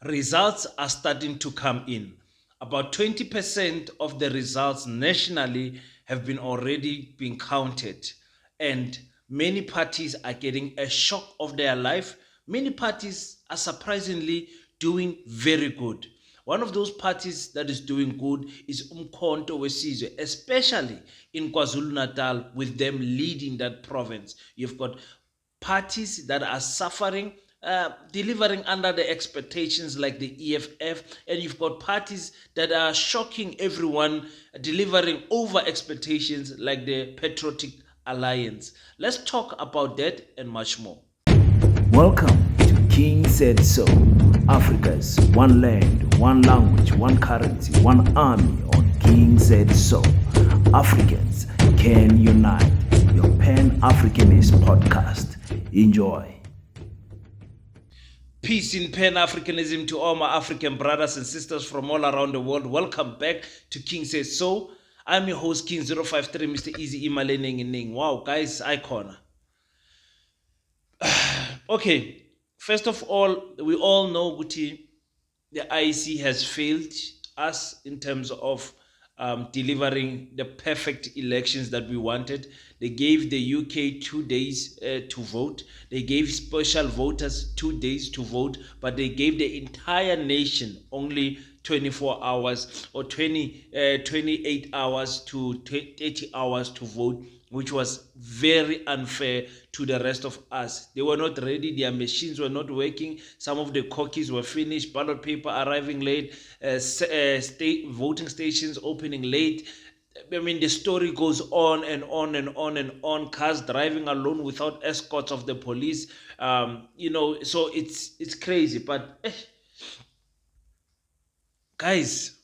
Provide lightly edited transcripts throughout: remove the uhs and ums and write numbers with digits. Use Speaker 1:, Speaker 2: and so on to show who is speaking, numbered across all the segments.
Speaker 1: results are starting to come in. About 20% of the results nationally have been already been counted, and many parties are getting a shock of their life. Many parties are surprisingly doing very good. One of those parties that is doing good is Umkhonto Wesizwe, especially in KwaZulu-Natal, with them leading that province. You've got parties that are suffering, delivering under the expectations like the EFF, and you've got parties that are shocking everyone, delivering over expectations like the Patriotic Alliance. Let's talk about that and much more.
Speaker 2: Welcome to King Said So, Africa's one land, one language, one currency, one army on King Said So. Africans can unite. Your Pan-Africanist podcast. Enjoy.
Speaker 1: Peace in Pan-Africanism to all my African brothers and sisters from all around the world. Welcome back to King Says So. I'm your host, King 053, Mr. Easy Imaleneng. Wow, guys, icon. Okay, first of all, we all know Guti, the IEC has failed us in terms of delivering the perfect elections that we wanted. They gave the UK 2 days to vote. They gave special voters 2 days to vote, but they gave the entire nation only 24 hours or 28 hours to 30 hours to vote, which was very unfair to the rest of us. They were not ready, their machines were not working, some of the cookies were finished, ballot paper arriving late, state voting stations opening late. I mean, the story goes on and on and on and on. Cars driving alone without escorts of the police. So it's crazy. But guys,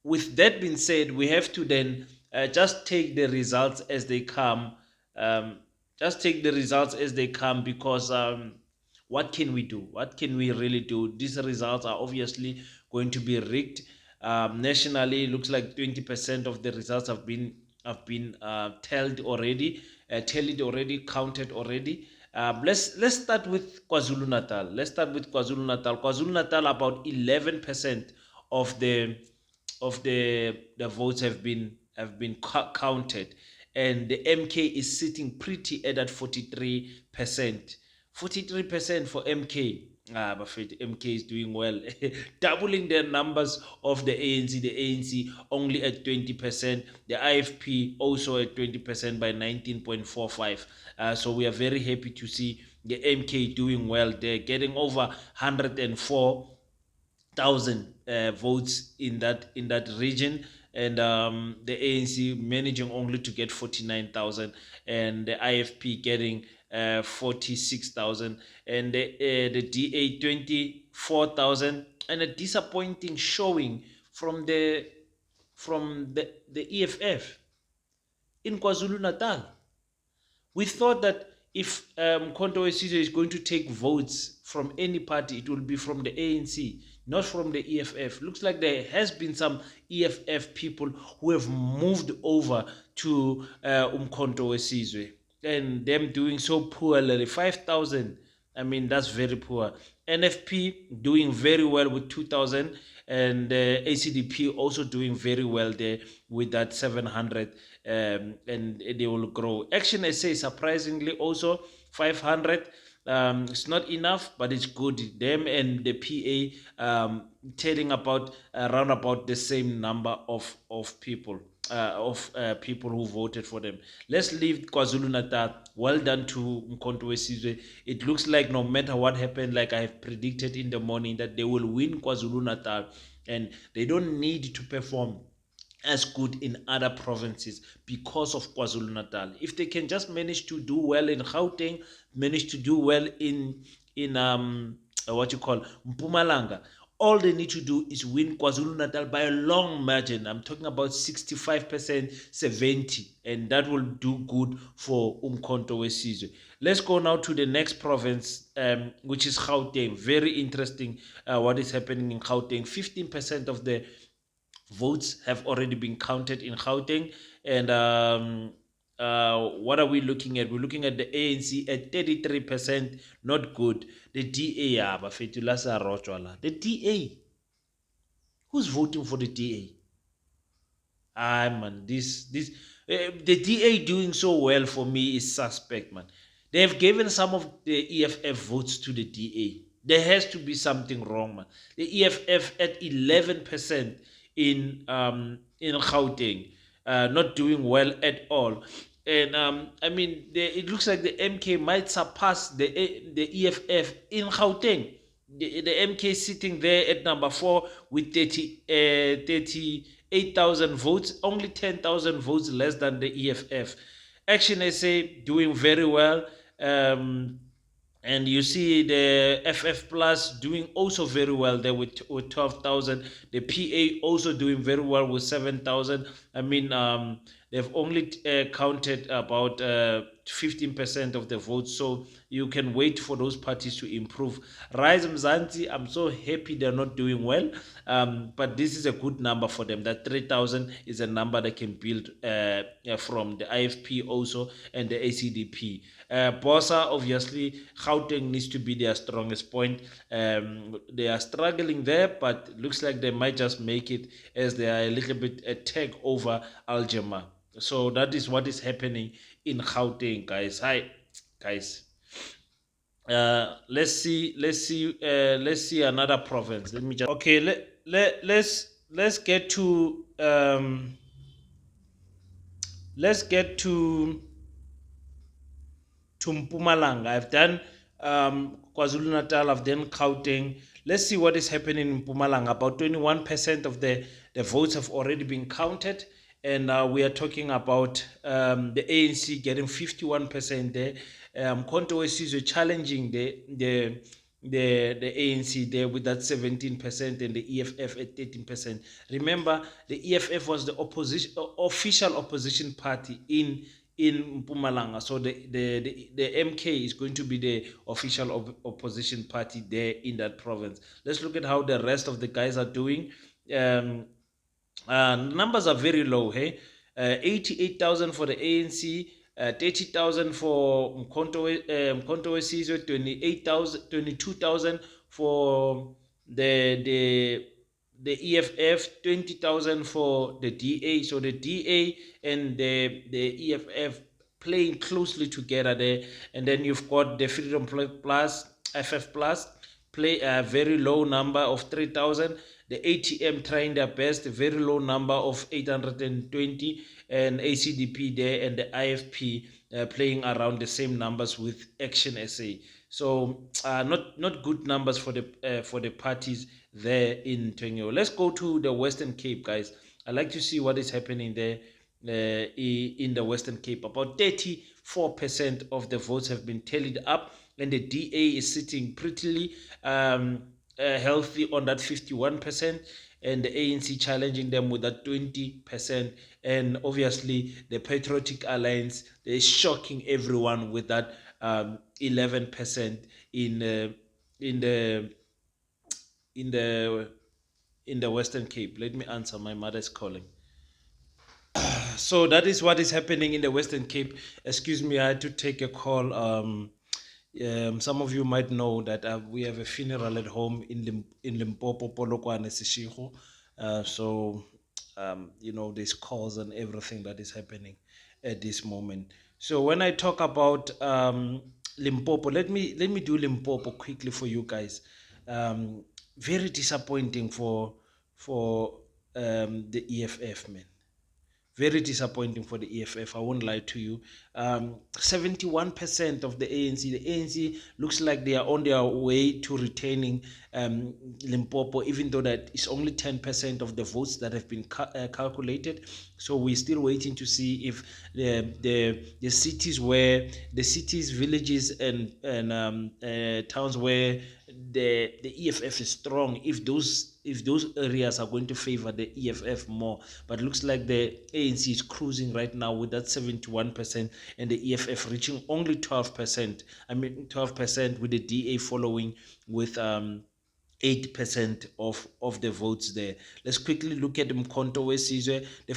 Speaker 1: with that being said, we have to then just take the results as they come. Just take the results as they come, because what can we do? What can we really do? These results are obviously going to be rigged. Nationally, it looks like 20% of the results have been tallied already, counted already. Let's start with KwaZulu Natal. Let's start with KwaZulu Natal. KwaZulu Natal, about 11% of the votes have been counted, and the MK is sitting pretty at that 43%. 43% for MK. But MK is doing well, doubling the numbers of the ANC. The ANC only at 20%. The IFP also at 20% by 19.45. So we are very happy to see the MK doing well. They're getting over 104,000 votes in that region, and the ANC managing only to get 49,000, and the IFP getting 46,000, and the DA 24,000, and a disappointing showing from the EFF in KwaZulu Natal. We thought that if Mkhonto Wesizwe is going to take votes from any party, it will be from the ANC, not from the EFF. Looks like there has been some EFF people who have moved over to Umkhonto Wesizwe, and them doing so poorly. 5,000. I mean, that's very poor. NFP doing very well with 2,000, and ACDP also doing very well there with that 700, and they will grow. Action SA surprisingly also 500. It's not enough, but it's good. Them and the PA telling about around about the same number of people. People who voted for them. Let's leave KwaZulu Natal. Well done to Mkhonto Wesizwe. It looks like no matter what happened, like I have predicted in the morning, that they will win KwaZulu Natal, and they don't need to perform as good in other provinces because of KwaZulu Natal. If they can just manage to do well in Gauteng, manage to do well in what you call Mpumalanga, all they need to do is win KwaZulu Natal by a long margin. I'm talking about 65%, 70, and that will do good for Umkhonto Wesizwe. Let's go now to the next province, which is Gauteng. Very interesting what is happening in Gauteng. 15% of the votes have already been counted in Gauteng, and what are we looking at? We're looking at the ANC at 33%, not good. The DA, the DA. Who's voting for the DA? Man, the DA doing so well for me is suspect, man. They have given some of the EFF votes to the DA. There has to be something wrong, man. The EFF at 11% in Gauteng, not doing well at all. And I mean, it looks like the MK might surpass the EFF in Gauteng. The MK sitting there at number 4 with 38,000 votes, only 10,000 votes less than the EFF. Action SA doing very well. And you see the FF Plus doing also very well there with 12,000. The PA also doing very well with 7,000. I mean, they've only counted about 15% of the votes, so you can wait for those parties to improve. Rise Mzansi, I'm so happy they're not doing well, but this is a good number for them. That 3,000 is a number they can build from the IFP also and the ACDP. Bossa, obviously, Gauteng needs to be their strongest point. They are struggling there, but looks like they might just make it as they are a little bit a tag over Aljama. So that is what is happening in Gauteng, guys. Hi, guys. Let's see another province. Let me just let's get to Mpumalanga. I've done KwaZulu Natal, I've done Gauteng. Let's see what is happening in Mpumalanga. About 21% of the votes have already been counted, and we are talking about the ANC getting 51% there. Mkhonto weSizwe challenging the ANC there with that 17% and the EFF at 13%. Remember, the EFF was the official opposition party in Mpumalanga, so the MK is going to be the official opposition party there in that province. Let's look at how the rest of the guys are doing. Numbers are very low, hey. 88,000 for the ANC, 30,000 for Mkhonto weSizwe, 22,000 for the EFF, 20,000 for the DA. So the DA and the EFF playing closely together there. And then you've got the Freedom Plus, FF Plus, play a very low number of 3,000. The ATM trying their best, a very low number of 820, and ACDP there and the IFP playing around the same numbers with Action SA. So not good numbers for the parties there in Twenyo. Let's go to the Western Cape, guys. I like to see what is happening there in the Western Cape. About 34% of the votes have been tallied up, and the DA is sitting prettily healthy on that 51%, and the ANC challenging them with that 20%, and obviously the Patriotic Alliance, they're shocking everyone with that 11% in the Western Cape. Let me answer, my mother's calling. So that is what is happening in the Western Cape. Excuse me, I had to take a call. Some of you might know that we have a funeral at home in Limpopo, Polokwane, Seshego. So there's calls and everything that is happening at this moment. So when I talk about Limpopo, let me do Limpopo quickly for you guys. Very disappointing for the EFF, man. Very disappointing for the EFF, I won't lie to you. 71% of the ANC looks like they are on their way to retaining Limpopo, even though that is only 10% of the votes that have been calculated. So we're still waiting to see if the cities, villages, and towns where the EFF is strong, if those areas are going to favor the EFF more. But it looks like the ANC is cruising right now with that 71%, and the EFF reaching only 12%. I mean 12%, with the DA following with 8% of the votes there. Let's quickly look at Mkhonto Wesizwe. The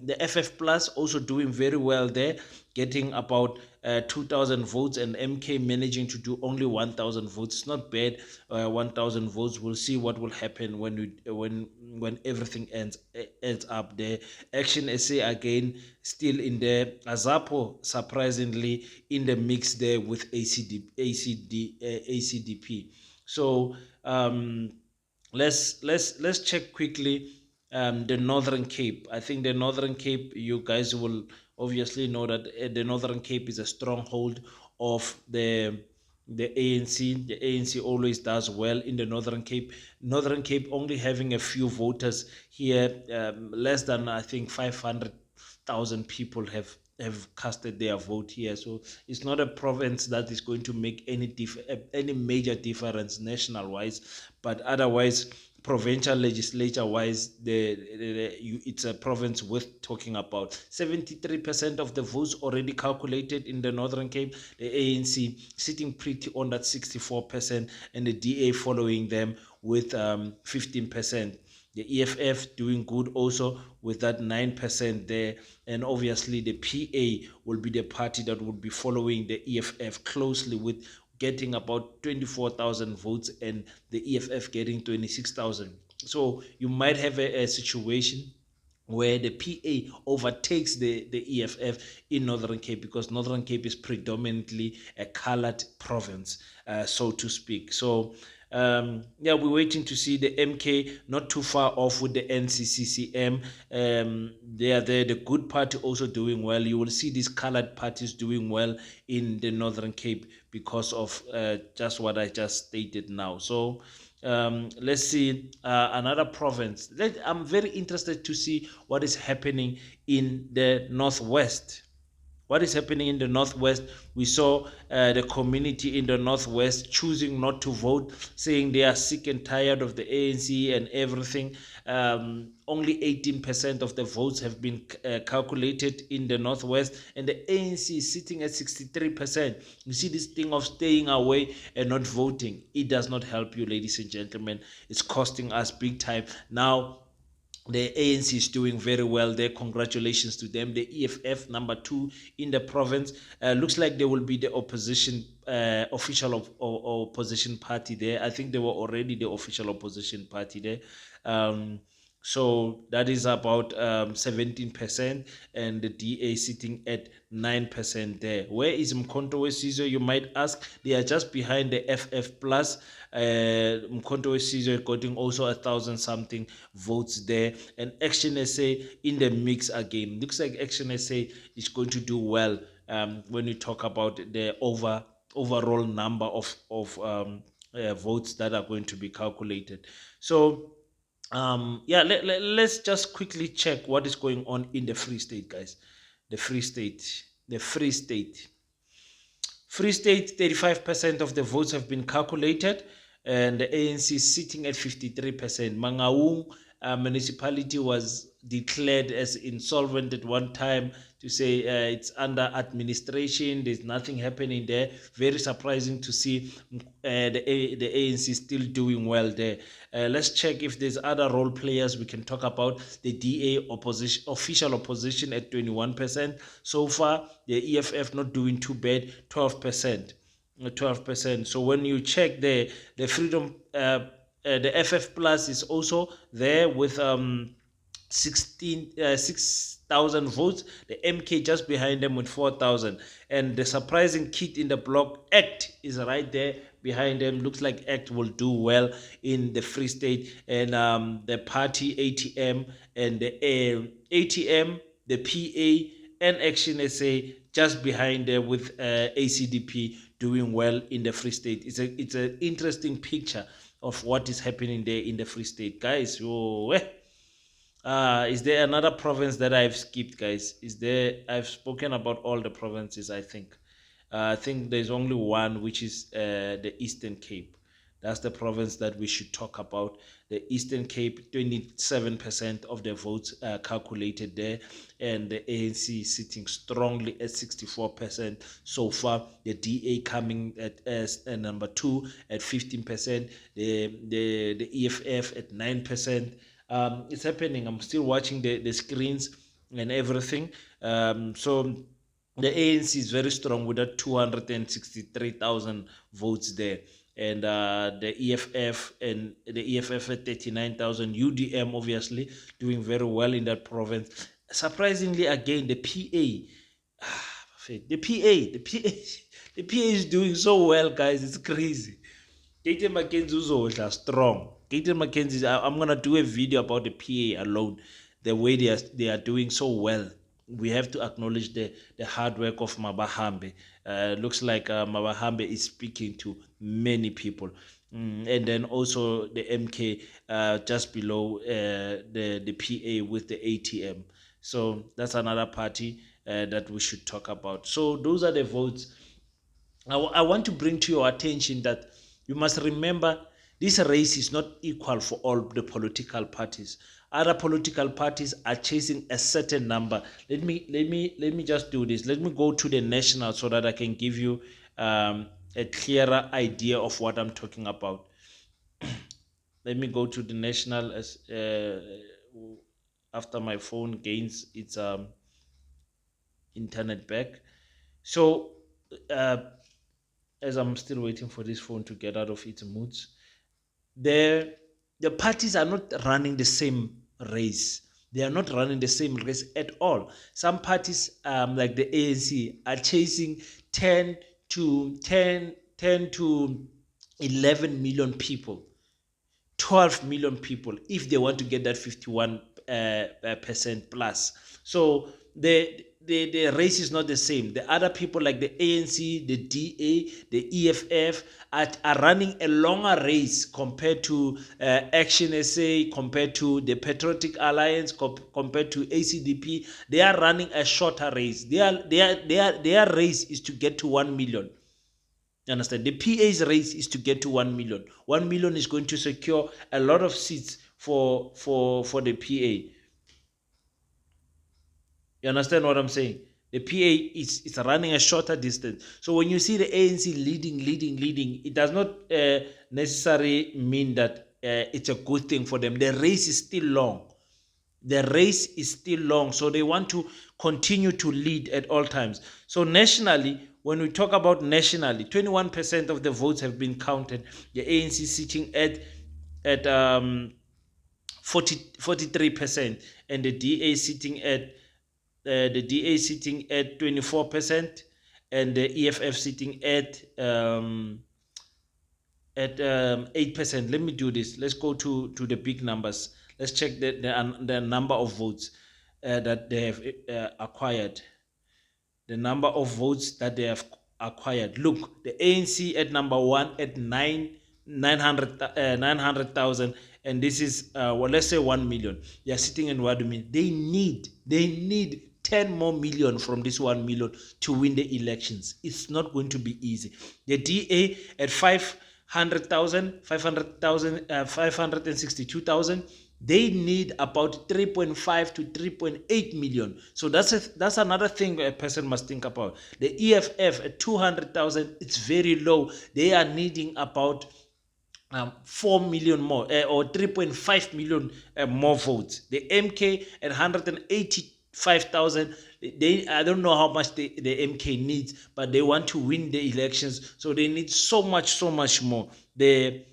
Speaker 1: the FF Plus also doing very well there, getting about 2,000 votes, and MK managing to do only 1,000 votes. It's not bad. 1,000 votes. We'll see what will happen when everything ends up there. Action SA again still in there. Azapo surprisingly in the mix there with ACDP. So let's check quickly the Northern Cape. I think the Northern Cape, you guys will obviously know that the Northern Cape is a stronghold of the ANC. The ANC always does well in the Northern Cape. Northern Cape only having a few voters here, less than I think 500,000 people have casted their vote here. So it's not a province that is going to make any major difference national wise, but otherwise provincial legislature wise, it's a province worth talking about. 73% of the votes already calculated in the Northern Cape. The ANC sitting pretty on that 64%, and the DA following them with 15%. The EFF doing good also with that 9% there, and obviously the PA will be the party that will be following the EFF closely with getting about 24,000 votes, and the EFF getting 26,000. So you might have a situation where the PA overtakes the EFF in Northern Cape, because Northern Cape is predominantly a colored province, so to speak. So yeah, we're waiting to see the MK not too far off with the NCCCM. They are there. The Good Party also doing well. You will see these colored parties doing well in the Northern Cape because of just what I just stated now. So let's see another province. I'm very interested to see what is happening in the Northwest. What is happening in the Northwest? We saw the community in the Northwest choosing not to vote, saying they are sick and tired of the ANC and everything. Only 18% of the votes have been calculated in the Northwest, and the ANC is sitting at 63%. You see this thing of staying away and not voting. It does not help you, ladies and gentlemen. It's costing us big time. Now, the ANC is doing very well there. Congratulations to them. The EFF, number 2 in the province, looks like they will be the opposition, official opposition party there. I think they were already the official opposition party there. So that is about 17%, and the DA sitting at 9% there. Where is Mkhonto Wesizwe, you might ask? They are just behind the FF Plus. Mkhonto Wesizwe getting also 1,000 something votes there, and Action SA in the mix again. Looks like Action SA is going to do well when you talk about the overall number of votes that are going to be calculated. So yeah, let's just quickly check what is going on in the Free State, guys. The Free State, 35% of the votes have been calculated, and the ANC is sitting at 53%. Mangaung municipality was declared as insolvent at one time, to say it's under administration. There's nothing happening there. Very surprising to see the ANC still doing well there. Let's check if there's other role players we can talk about. The DA opposition, official opposition at 21%. So far, the EFF not doing too bad, 12%. 12%. So when you check there, the Freedom, the FF Plus is also there with 6,000 votes. The MK just behind them with 4,000, and the surprising kid in the block, ACT, is right there behind them. Looks like ACT will do well in the Free State, and the party ATM and the ATM, the PA, and Action SA just behind there with ACDP doing well in the Free State. It's an interesting picture of what is happening there in the Free State, guys. Is there another province that I've skipped, guys? I've spoken about all the provinces, I think. I think there's only one, which is the Eastern Cape. That's the province that we should talk about. The Eastern Cape, 27% of the votes calculated there, and the ANC sitting strongly at 64% so far. The DA coming at as number 2 at 15%. The EFF at 9%. It's happening. I'm still watching the screens and everything. So the ANC is very strong with that 263,000 votes there. And the EFF at 39,000. UDM obviously doing very well in that province. Surprisingly, again, the PA, the PA is doing so well, guys. It's crazy. Gaten McKenzie uzodla strong. Gaten McKenzie, I'm gonna do a video about the PA alone, the way they are doing so well. We have to acknowledge the hard work of Mabahambe. Looks like Mabahambe is speaking to many people. And then also the MK just below the PA with the ATM. So that's another party that we should talk about. So those are the votes. I want to bring to your attention that you must remember this race is not equal for all the political parties. Other political parties are chasing a certain number. Let me just do this. Let me go to the national so that I can give you a clearer idea of what I'm talking about. Let me go to the national as after my phone gains its internet back. So as I'm still waiting for this phone to get out of its moods, the parties are not running the same race. They are not running the same race at all. Some parties, like the ANC, are chasing 10 to 11 million people, 12 million people, if they want to get that 51% plus. So the race is not the same. The other people like the ANC, the DA, the EFF are running a longer race compared to Action SA, compared to the Patriotic Alliance, compared to ACDP. They are running a shorter race. Their race is to get to 1 million. You understand? The PA's race is to get to 1 million. 1 million is going to secure a lot of seats for the PA. You understand what I'm saying? The PA is running a shorter distance. So when you see the ANC leading, it does not necessarily mean that it's a good thing for them. The race is still long. The race is still long. So they want to continue to lead at all times. So nationally, when we talk about nationally, 21% of the votes have been counted. The ANC sitting at 43%, and the DA sitting at 24%, and the EFF sitting at 8%. Let me do this. Let's go to the big numbers. Let's check the number of votes that they have acquired. The number of votes that they have acquired. Look, the ANC at number 1 at 900,000, and this is let's say 1 million. They are sitting in Wadumi. They need 10 more million from this 1 million to win the elections. It's not going to be easy. The DA at 562,000. They need about 3.5 to 3.8 million. So that's another thing a person must think about. The EFF at 200,000, it's very low. They are needing about 4 million more, or 3.5 million more votes. The MK at 185,000. I don't know how much the MK needs, but they want to win the elections, so they need so much more. The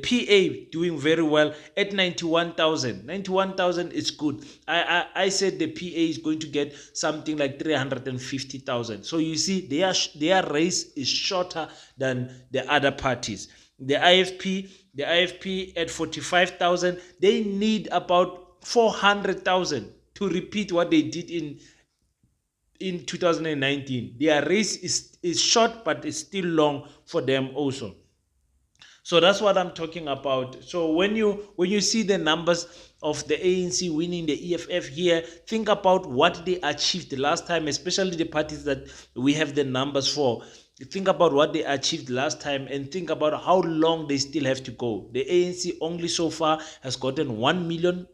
Speaker 1: PA doing very well at 91,000. 91,000 is good. I said the PA is going to get something like 350,000. So you see, their race is shorter than the other parties. The IFP at 45,000. They need about 400,000 to repeat what they did in 2019. Their race is short, but it's still long for them also. So that's what I'm talking about. So when you see the numbers of the ANC winning the EFF here, think about what they achieved the last time, especially the parties that we have the numbers for. Think about what they achieved last time and think about how long they still have to go. The ANC only so far has gotten 1 million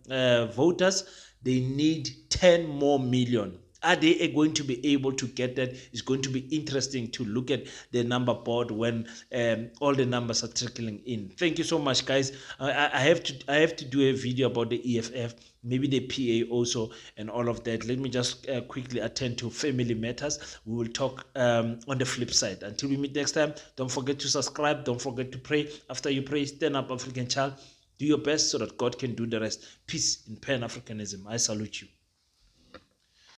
Speaker 1: voters. They need 10 more million. Are they going to be able to get that? It's going to be interesting to look at the number board when all the numbers are trickling in. Thank you so much, guys. I have to do a video about the EFF, maybe the PA also, and all of that. Let me just quickly attend to family matters. We will talk on the flip side. Until we meet next time, don't forget to subscribe. Don't forget to pray. After you pray, stand up, African child. Do your best so that God can do the rest. Peace in Pan-Africanism. I salute you.